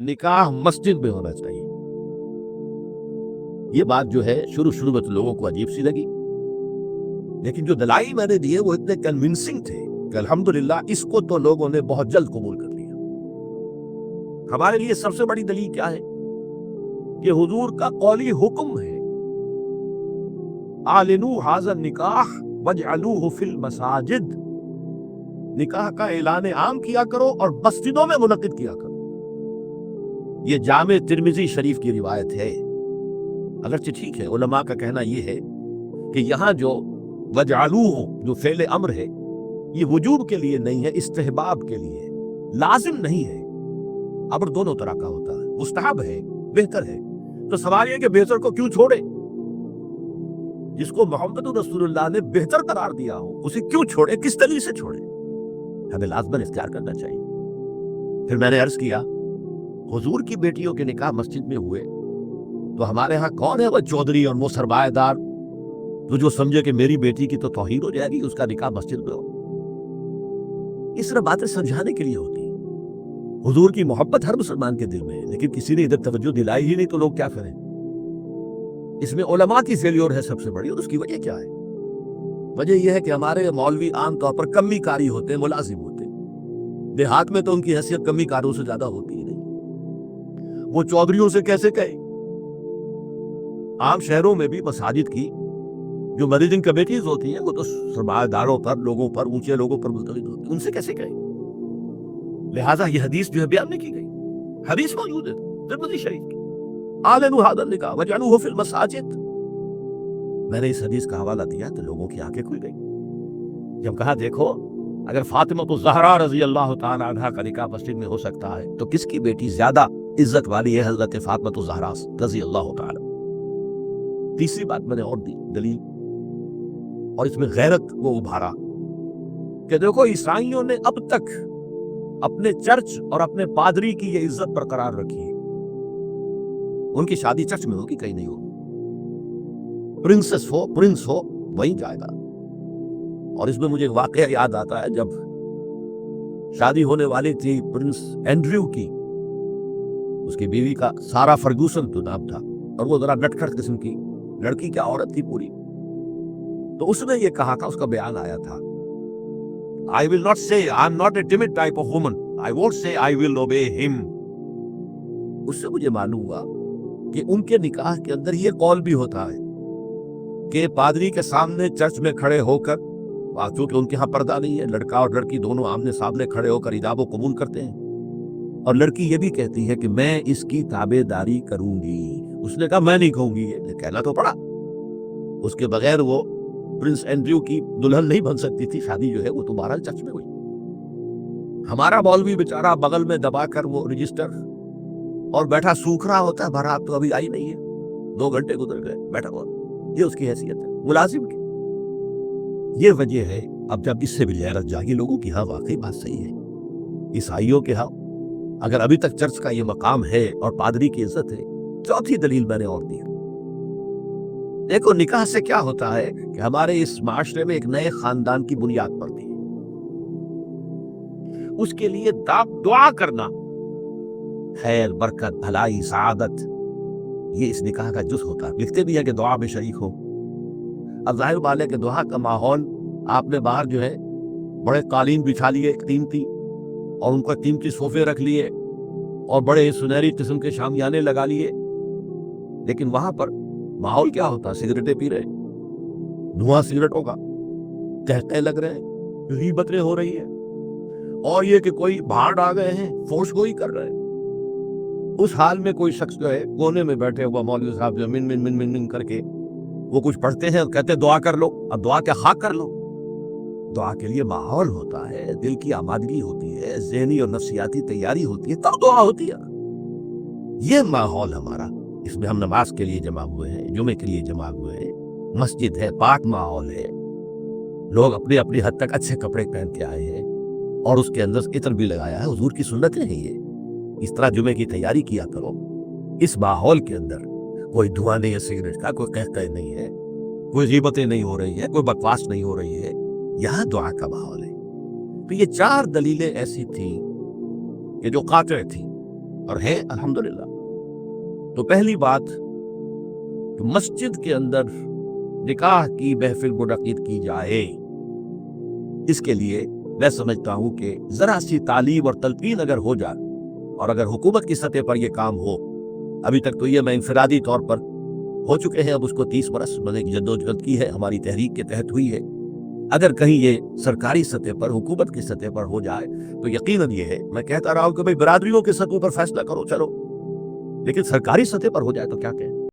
निकाह मस्जिद में होना चाहिए। ये बात जो है शुरू में तो लोगों को अजीब सी लगी, लेकिन जो दलाइल मैंने दिए वो इतने कन्विंसिंग थे कि अल्हम्दुलिल्लाह इसको तो लोगों ने बहुत जल्द कबूल कर लिया। हमारे लिए सबसे बड़ी दलील क्या है कि हुजूर का कौली हुक्म है, आलिनू हाज़ा निकाह वजअलूहु फिल मसाजिद, निकाह का ऐलान आम किया करो और मस्जिदों में मुनक्किद किया करो। ये जामे तिर्मिज़ी शरीफ की रिवायत है। अगरचे ठीक है, उलमा का कहना यह है कि यहाँ जो वजअलूहु जो फ़ेल अम्र है ये वजूब के लिए नहीं है, इस्तिहबाब के लिए, लाजिम नहीं है। अम्र दोनों तरह का होता है, मुस्तहब है, बेहतर है। तो सवाल यह कि बेहतर को क्यों छोड़े? जिसको मोहम्मद रसूलुल्लाह ने बेहतर करार दिया हो उसे क्यों छोड़े, किस दलील से छोड़े? हमें लाज़मन इख्तियार करना चाहिए। फिर मैंने अर्ज किया, हुजूर की बेटियों के निकाह मस्जिद में हुए तो हमारे यहाँ कौन है वह चौधरी और वो सरमाएदार तो जो समझे कि मेरी बेटी की तो तौहीन हो जाएगी, उसका निकाह मस्जिद में हो। इस तरह बातें समझाने के लिए होती है। हुजूर की मोहब्बत हर मुसलमान के दिल में है, लेकिन किसी ने इधर तवज्जो दिलाई ही नहीं तो लोग क्या करें? इसमें उलमा की फेल्योर है सबसे बड़ी, और उसकी वजह क्या है? वजह यह है कि हमारे मौलवी आमतौर पर कमी कारी होते हैं, मुलाजिम होते हैं। देहात में तो उनकी हैसियत कमी कारों से ज्यादा होती ही नहीं। वो चौधरियों से कैसे कहे? आम शहरों में भी मसाजिद की जो मैनेजिंग कमेटीज होती हैं वो तो सरमाएदारों पर, लोगों पर, ऊंचे लोगों पर मुतमिद होती है, उनसे कैसे कहें? लिहाजा यह हदीस जो है बयान नहीं की गई, हदीस मौजूद है तिर्मिज़ी शरीफ की, आलिनू हाज़ा निकाह वजअलूहु फिल मसाजिद। मैंने इस हदीस का हवाला दिया तो लोगों की आंखें खुल गई। जब कहा देखो, अगर फातिमा तो ज़हरा रज़ी अल्लाह तआला अन्हा का निकाह मस्जिद में हो सकता है तो किसकी बेटी ज्यादा इज्जत वाली है? हजरत फातिमा तो ज़हरा रज़ी अल्लाह तआला। तीसरी बात मैंने और दी दलील, और इसमें गैरत को उभारा कि देखो ईसाइयों ने अब तक अपने चर्च और अपने पादरी की ये इज्जत बरकरार रखी है। उनकी शादी चर्च में होगी, कहीं नहीं होगी। प्रिंसेस हो, प्रिंस हो, वहीं जाएगा। और इसमें मुझे वाकया याद आता है, जब शादी होने वाली थी प्रिंस एंड्रयू की, उसकी बीवी का सारा फर्गूसन तो नाम था, और वो जरा नटखट किस्म की लड़की, क्या औरत थी पूरी। तो उसने ये कहा था, उसका बयान आया था, I will not say I am not a timid type of woman. I won't say I will obey him. उससे मुझे मालूम हुआ कि उनके निकाह के अंदर ये कौल भी होता है कि पादरी के सामने चर्च में खड़े होकर, चूंकि उनके यहाँ पर्दा नहीं है, लड़का और लड़की दोनों आमने सामने खड़े होकर हिजाब कबूल करते हैं, और लड़की ये भी कहती है कि मैं इसकी ताबेदारी करूंगी। उसने कहा मैं नहीं कहूंगी, ये कहना तो पड़ा। उसके बगैर वो प्रिंस एंड्रयू की दुल्हन नहीं बन सकती थी। शादी जो है वो तो बहरहाल चर्च में हुई। हमारा मौलवी बेचारा बगल में दबाकर वो रजिस्टर और बैठा सूख रहा होता है, बारात तो अभी आई नहीं है, 2 घंटे गुजर गए, बैठा हुआ। ये उसकी हैसियत है मुलाजिम की। ये वजह है। अब जब इससे भी गैरत जागी लोगों की, हाँ वाकई बात सही है, ईसाइयों के हाँ अगर अभी तक चर्च का ये मकाम है और पादरी की इज्जत है। चौथी दलील मैंने और दी, देखो निकाह से क्या होता है कि हमारे इस माशरे में एक नए खानदान की बुनियाद पड़ती है। उसके लिए दुआ करना, खैर, बरकत, भलाई, सआदत, ये इस निकाह का जुज़ होता है। लिखते भी है कि दुआ में शरीक हो। अब जाहिर बात है कि दुआ का माहौल, आपने बाहर जो है बड़े कालीन बिछा लिए कीमती, और उनका कीमती सोफे रख लिए, और बड़े सुनहरी किस्म के शामियाने लगा लिए, लेकिन वहां पर माहौल क्या होता है? सिगरेटें पी रहे, धुआं सिगरेटों का, कहते लग रहे हैं, गीबतें हो रही है, और ये कि कोई भाड़ आ गए हैं, फोशगोई कर रहे हैं। उस हाल में कोई शख्स जो है कोने में बैठे हुआ मौलवी साहब जो मिन मिन मिन मिन मिन करके वो कुछ पढ़ते हैं और कहते हैं दुआ कर लो। अब दुआ क्या, खाक कर लो। दुआ के लिए माहौल होता है, दिल की आमादगी होती है, ज़हनी और नफ्सियाती तैयारी होती है, तब दुआ होती है। ये माहौल हमारा, इसमें हम नमाज के लिए जमा हुए हैं, जुमे के लिए जमा हुए हैं, मस्जिद है, पाक माहौल है, लोग अपनी अपनी हद तक अच्छे कपड़े पहन के आए हैं, और उसके अंदर इत्र भी लगाया है। हुजूर की सुन्नतें हैं ये। इस तरह जुमे की तैयारी किया करो। इस माहौल के अंदर कोई धुआं नहीं है सिगरेट का, कोई कहते नहीं है, कोई गीबतें नहीं हो रही है, कोई बकवास नहीं हो रही है, यहाँ दुआ का माहौल है। तो ये 4 दलीलें ऐसी थी कि जो कातिअ थी, اور ہے الحمدللہ. تو پہلی بات کہ مسجد کے اندر نکاح کی محفل منعقد کی جائے، اس کے لیے میں سمجھتا ہوں کہ ذرا سی تعلیم اور تلقین اگر ہو جائے، اور اگر حکومت کی سطح پر یہ کام ہو. ابھی تک تو یہ میں انفرادی طور پر ہو چکے ہیں، اب اس کو 30 برس میں نے جدوجہد کی ہے، ہماری تحریک کے تحت ہوئی ہے. اگر کہیں یہ سرکاری سطح پر، حکومت کی سطح پر ہو جائے تو یقیناً یہ ہے، میں کہتا رہا ہوں کہ بھئی برادریوں کے سطح پر فیصلہ کرو چلو، لیکن سرکاری سطح پر ہو جائے تو کیا کہیں.